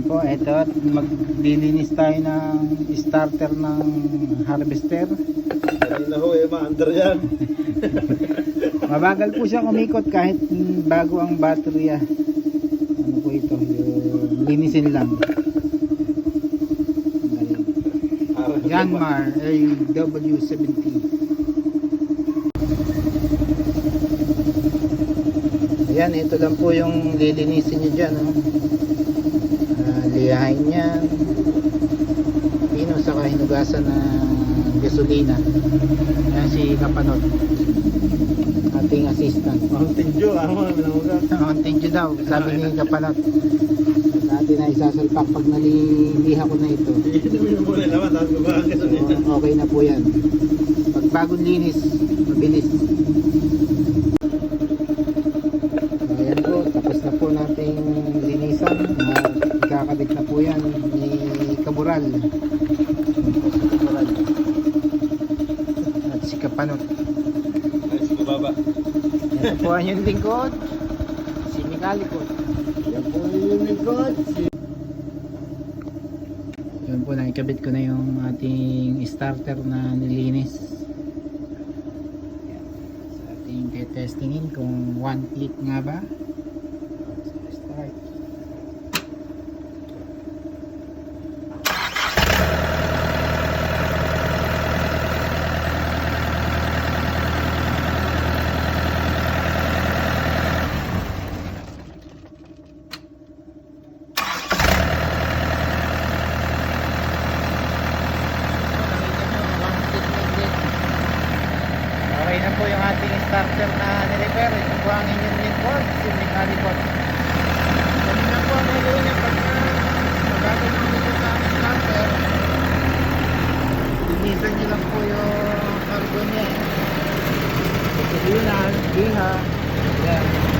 po, eto, maglilinis tayo ng starter ng harvester. Kanina ho maandar yan. Mabagal po siya kumikot kahit bago ang baterya. Ano po ito, yung linisin lang. Yanmar AW70. Ayan, ito lang po yung lilinisin nyo dyan, oh. Lihain yan, pino, saka hinugasan na gasolina. Ayan si Kapanot, ating assistant. Mountain Dew, Mountain Dew daw, sabi ni Kapanot. Natin na isasalpak pag naliliha ko na ito. Okay na po yan. Pag bagong linis, mabilis. Ayan po, tapos na po nating linisan. Ikakabit na po yan ni Kabural. At si Kapanot. Si Kababa. Ito po ang yung lingkod, si Mikalikot. Yan po yung lingkod. Yan po, nakikabit ko na yung ating starter na nilinis. Yan. Sa ating testingin kung one click nga ba. Start. Okay na po yung ating starter na nirepair. Ito po ang inyong lingkod, si Mikalikot. Ganun na po ang gagawin niya pag magagawin nyo dito sa starter. Linisan nyo lang po yung cargo niya. Ito yun, liha. Yan.